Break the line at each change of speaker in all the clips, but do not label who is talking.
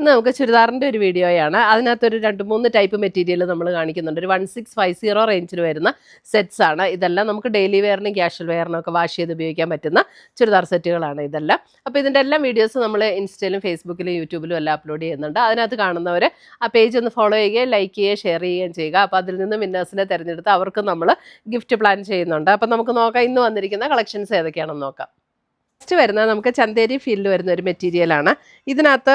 ഇന്ന് നമുക്ക് ചുരിദാറിൻ്റെ ഒരു വീഡിയോയാണ്. അതിനകത്തൊരു 2-3 ടൈപ്പ് മെറ്റീരിയൽ നമ്മൾ കാണിക്കുന്നുണ്ട്. ഒരു 1650 റേഞ്ചിൽ വരുന്ന സെറ്റ്സ് ആണ് ഇതെല്ലാം. നമുക്ക് ഡെയിലി വെയറിനും ക്യാഷ്വൽ വെയറിനും ഒക്കെ വാഷ് ചെയ്ത് ഉപയോഗിക്കാൻ പറ്റുന്ന ചുരിദാർ സെറ്റുകളാണ് ഇതെല്ലാം. അപ്പോൾ ഇതിൻ്റെ എല്ലാം വീഡിയോസ് നമ്മൾ ഇൻസ്റ്റയിലും ഫേസ്ബുക്കിലും യൂട്യൂബിലും എല്ലാം അപ്ലോഡ് ചെയ്യുന്നുണ്ട്. അതിനകത്ത് കാണുന്നവർ ആ പേജ് ഒന്ന് ഫോളോ ചെയ്യുകയും ലൈക്ക് ചെയ്യുകയും ഷെയർ ചെയ്യുകയും ചെയ്യുക. അപ്പോൾ അതിൽ നിന്ന് വിന്നേഴ്സിനെ തിരഞ്ഞെടുത്ത് അവർക്ക് നമ്മൾ ഗിഫ്റ്റ് പ്ലാൻ ചെയ്യുന്നുണ്ട്. അപ്പോൾ നമുക്ക് നോക്കാം ഇന്ന് വന്നിരിക്കുന്ന കളക്ഷൻസ് ഏതൊക്കെയാണെന്ന് നോക്കാം. നെക്സ്റ്റ് വരുന്നത് നമുക്ക് ചന്തേരി ഫീൽഡ് വരുന്ന ഒരു മെറ്റീരിയലാണ്. ഇതിനകത്ത്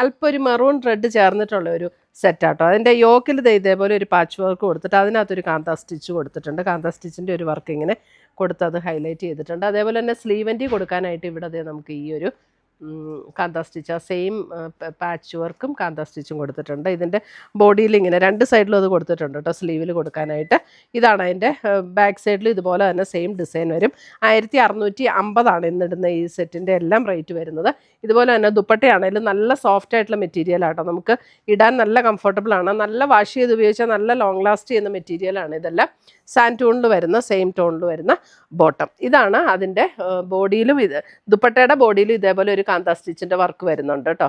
അല്പം ഒരു മെറൂൺ റെഡ് ചേർന്നിട്ടുള്ള ഒരു സെറ്റാട്ടോ. അതിൻ്റെ യോക്കിൽ ഇതേപോലെ ഒരു പാച്ച് വർക്ക് കൊടുത്തിട്ട് അതിനകത്തൊരു കാന്ത സ്റ്റിച്ച് കൊടുത്തിട്ടുണ്ട്. കാന്ത സ്റ്റിച്ചിൻ്റെ ഒരു വർക്ക് ഇങ്ങനെ കൊടുത്ത് അത് ഹൈലൈറ്റ് ചെയ്തിട്ടുണ്ട്. അതേപോലെ തന്നെ സ്ലീവൻറ്റി കൊടുക്കാനായിട്ട് ഇവിടെ നമുക്ക് ഈ ഒരു കാന്ത സ്റ്റിച്ച് സെയിം പാച്ച് വർക്കും കാന്ത സ്റ്റിച്ചും കൊടുത്തിട്ടുണ്ട്. ഇതിൻ്റെ ബോഡിയിൽ ഇങ്ങനെ രണ്ട് സൈഡിലും അത് കൊടുത്തിട്ടുണ്ട് കേട്ടോ, സ്ലീവിൽ കൊടുക്കാനായിട്ട്. ഇതാണ് അതിൻ്റെ ബാക്ക് സൈഡിൽ ഇതുപോലെ തന്നെ സെയിം ഡിസൈൻ വരും. 1650 ഇന്നിടുന്ന ഈ സെറ്റിൻ്റെ എല്ലാം റേറ്റ് വരുന്നത്. ഇതുപോലെ തന്നെ ദുപ്പട്ടയാണെങ്കിലും നല്ല സോഫ്റ്റ് ആയിട്ടുള്ള മെറ്റീരിയലാട്ടോ, നമുക്ക് ഇടാൻ നല്ല കംഫർട്ടബിൾ ആണ്. നല്ല വാഷ് ചെയ്ത് ഉപയോഗിച്ചാൽ നല്ല ലോങ് ലാസ്റ്റ് ചെയ്യുന്ന മെറ്റീരിയലാണ് ഇതെല്ലാം. സാൻഡ് ടോണിൽ വരുന്ന സെയിം ടോണിൽ വരുന്ന ബോട്ടം. ഇതാണ് അതിൻ്റെ ബോഡിയിലും ദുപ്പട്ടയുടെ ബോഡിയിലും ഇതേപോലെ ഒരു കാന്ത സ്റ്റിച്ചിൻ്റെ വർക്ക് വരുന്നുണ്ട് കേട്ടോ.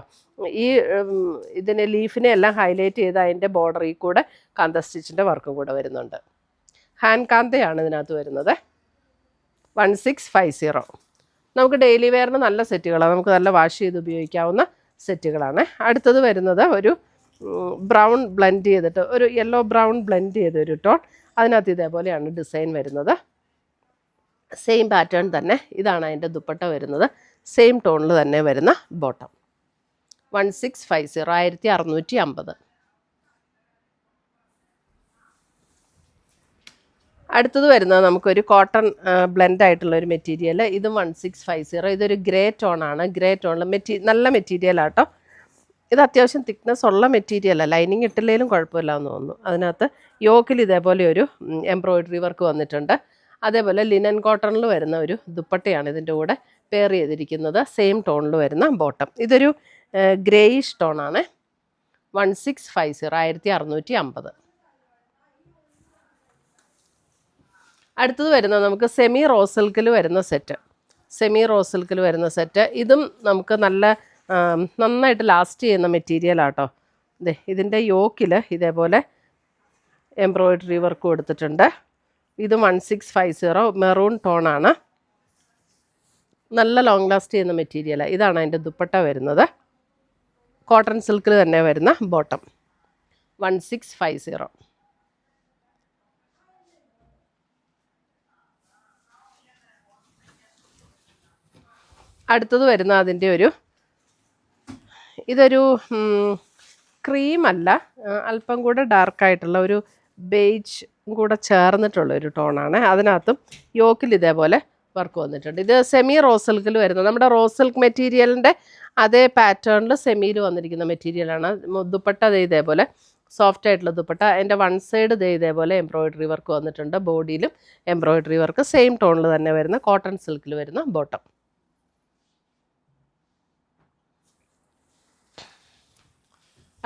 ഇതിനെ ലീഫിനെ എല്ലാം ഹൈലൈറ്റ് ചെയ്ത് അതിൻ്റെ ബോർഡറിൽ കൂടെ കാന്ത സ്റ്റിച്ചിൻ്റെ വർക്കും കൂടെ വരുന്നുണ്ട്. ഹാൻഡ് കാന്തയാണ് ഇതിനകത്ത് വരുന്നത്. 1650. നമുക്ക് ഡെയിലി വെയറിന് നല്ല സെറ്റുകളാണ്, നമുക്ക് നല്ല വാഷ് ചെയ്ത് ഉപയോഗിക്കാവുന്ന സെറ്റുകളാണ്. അടുത്തത് വരുന്നത് ഒരു ബ്രൗൺ ബ്ലെൻഡ് ചെയ്തിട്ട് ഒരു യെല്ലോ ബ്രൗൺ ബ്ലെൻഡ് ചെയ്തൊരു ടോൺ. അതിനകത്ത് ഇതേപോലെയാണ് ഡിസൈൻ വരുന്നത്. സെയിം പാറ്റേൺ തന്നെ. ഇതാണ് അതിൻ്റെ ദുപ്പട്ട വരുന്നത്. സെയിം ടോണിൽ തന്നെ വരുന്ന ബോട്ടം. 1650 1650. അടുത്തത് വരുന്നത് നമുക്കൊരു കോട്ടൺ ബ്ലെൻഡ് ആയിട്ടുള്ള ഒരു മെറ്റീരിയൽ. ഇതും 1650. ഇതൊരു ഗ്രേ ടോണാണ്. ഗ്രേ ടോണിൽ നല്ല മെറ്റീരിയലാട്ടോ. ഇത് അത്യാവശ്യം തിക്നെസ് ഉള്ള മെറ്റീരിയലാണ്. ലൈനിങ് ഇട്ടില്ലെങ്കിലും കുഴപ്പമില്ല എന്ന് തോന്നുന്നു. അതിനകത്ത് യോക്കിൽ ഇതേപോലെ ഒരു എംബ്രോയിഡറി വർക്ക് വന്നിട്ടുണ്ട്. അതേപോലെ ലിനൻ കോട്ടണിൽ വരുന്ന ഒരു ദുപ്പട്ടയാണ് ഇതിൻ്റെ കൂടെ പെയർ ചെയ്തിരിക്കുന്നത്. സെയിം ടോണിൽ വരുന്ന ബോട്ടം. ഇതൊരു ഗ്രേയിഷ് ടോണാണ്. 1650 1650. അടുത്തത് വരുന്നത് നമുക്ക് സെമി റോസ് സിൽക്കിൽ വരുന്ന സെറ്റ്. സെമി റോസ് സിൽക്കിൽ വരുന്ന സെറ്റ്. ഇതും നമുക്ക് നന്നായിട്ട് ലാസ്റ്റ് ചെയ്യുന്ന മെറ്റീരിയലാട്ടോ. ഇതിൻ്റെ യോക്കിൽ ഇതേപോലെ എംബ്രോയിഡറി വർക്ക് കൊടുത്തിട്ടുണ്ട്. ഇത് 1650 മെറൂൺ ടോണാണ്. നല്ല ലോങ് ലാസ്റ്റ് ചെയ്യുന്ന മെറ്റീരിയലാണ്. ഇതാണ് അതിൻ്റെ ദുപ്പട്ട വരുന്നത്. കോട്ടൺ സിൽക്കിൽ തന്നെ വരുന്ന ബോട്ടം. 1650. അടുത്തത് വരുന്ന അതിൻ്റെ ഇതൊരു ക്രീമല്ല, അല്പം കൂടെ ഡാർക്കായിട്ടുള്ള ഒരു ബേജ് കൂടെ ചേർന്നിട്ടുള്ള ഒരു ടോണാണ്. അതിനകത്തും യോക്കിൽ ഇതേപോലെ വർക്ക് വന്നിട്ടുണ്ട്. ഇത് സെമി റോസ് സിൽക്കിൽ വരുന്നത്. നമ്മുടെ റോസ് സിൽക്ക് മെറ്റീരിയലിൻ്റെ അതേ പാറ്റേണിൽ സെമിയിൽ വന്നിരിക്കുന്ന മെറ്റീരിയലാണ്. ദുപ്പട്ട ഇതേപോലെ സോഫ്റ്റ് ആയിട്ടുള്ള ദുപ്പട്ട. അതിൻ്റെ വൺ സൈഡ് ഇതേപോലെ എംബ്രോയിഡറി വർക്ക് വന്നിട്ടുണ്ട്. ബോഡിയിലും എംബ്രോയിഡറി വർക്ക്. സെയിം ടോണിൽ തന്നെ വരുന്ന കോട്ടൺ സിൽക്കിൽ വരുന്ന ബോട്ടം.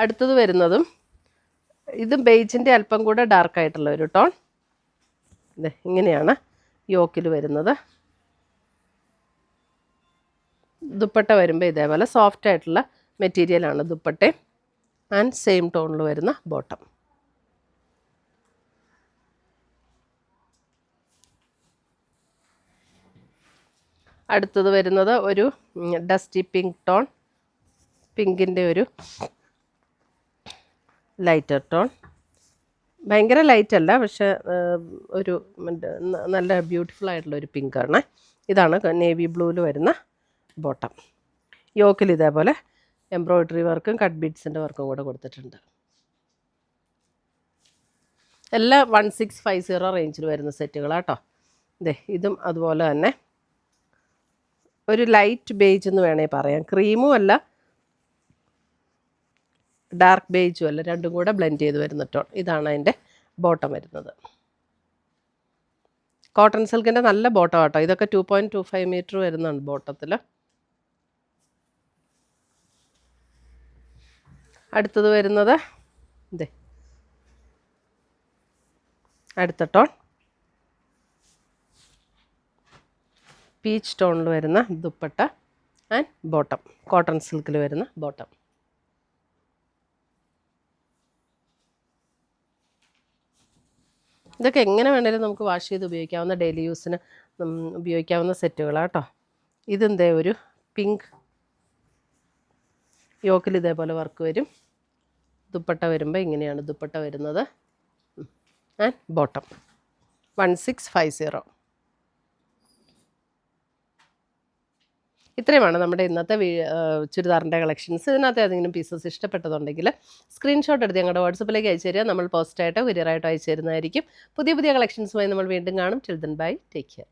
അടുത്തത് വരുന്നതും ഇതും ബേജിൻ്റെ അല്പം കൂടെ ഡാർക്കായിട്ടുള്ള ഒരു ടോൺ. ഇങ്ങനെയാണ് യോക്കിൽ വരുന്നത്. ദുപ്പട്ട വരുമ്പോൾ ഇതേപോലെ സോഫ്റ്റ് ആയിട്ടുള്ള മെറ്റീരിയലാണ് ദുപ്പട്ട. ആൻഡ് സെയിം ടോണിൽ വരുന്ന ബോട്ടം. അടുത്തത് വരുന്നത് ഒരു ഡസ്റ്റി പിങ്ക് ടോൺ. പിങ്കിൻ്റെ ഒരു ലൈറ്റർ ടോൺ. ഭയങ്കര ലൈറ്റല്ല, പക്ഷെ ഒരു നല്ല ബ്യൂട്ടിഫുൾ ആയിട്ടുള്ള ഒരു പിങ്കാണ്. ഇതാണ് നേവി ബ്ലൂവിൽ വരുന്ന ബോട്ടം. യോക്കിൽ ഇതേപോലെ എംബ്രോയിഡറി വർക്കും കട്ട് ബീഡ്സിൻ്റെ വർക്കും കൂടെ കൊടുത്തിട്ടുണ്ട്. എല്ലാം 1650 റേഞ്ചിൽ വരുന്ന സെറ്റുകളാട്ടോ. ഇതും അതുപോലെ തന്നെ ഒരു ലൈറ്റ് ബേജ് എന്ന് വേണേൽ പറയാം. ക്രീമും അല്ല ഡാർക്ക് ബേജും അല്ല, രണ്ടും കൂടെ ബ്ലെൻഡ് ചെയ്ത് വരുന്ന ടോൺ. ഇതാണ് അതിൻ്റെ ബോട്ടം വരുന്നത്. കോട്ടൺ സിൽക്കിൻ്റെ നല്ല ബോട്ടം ആട്ടോ. ഇതൊക്കെ 2.25 മീറ്റർ വരുന്നുണ്ട് ബോട്ടത്തിൽ. അടുത്തത് വരുന്നത് അടുത്ത ടോൺ പീച്ച് ടോണിൽ വരുന്ന ദുപ്പട്ട ആൻഡ് ബോട്ടം. കോട്ടൺ സിൽക്കിൽ വരുന്ന ബോട്ടം. ഇതൊക്കെ എങ്ങനെ വേണേലും നമുക്ക് വാഷ് ചെയ്ത് ഉപയോഗിക്കാവുന്ന ഡെയിലി യൂസിന് ഉപയോഗിക്കാവുന്ന സെറ്റുകളാണ് കേട്ടോ. ഇതെന്തേ ഒരു പിങ്ക് യോക്കിൽ ഇതേപോലെ വർക്ക് വരും. ദുപ്പട്ട വരുമ്പോൾ ഇങ്ങനെയാണ് ദുപ്പട്ട വരുന്നത്. And bottom 1650. ഇത്രയുമാണ് നമ്മുടെ ഇന്നത്തെ ചുരിദാറിൻ്റെ കളക്ഷൻസ്. ഇതിനകത്ത് ഏതെങ്കിലും പീസസ് ഇഷ്ടപ്പെട്ടതുണ്ടെങ്കിൽ സ്ക്രീൻഷോട്ട് എടുത്ത് ഞങ്ങളുടെ വാട്സപ്പിലേക്ക് അയച്ചു തരിക. നമ്മൾ പോസ്റ്റായിട്ടോ കൊറിയറായിട്ടോ അയച്ചു തരുന്നതായിരിക്കും. പുതിയ പുതിയ കളക്ഷൻസുമായി നമ്മൾ വീണ്ടും കാണും. Till then bye, take care.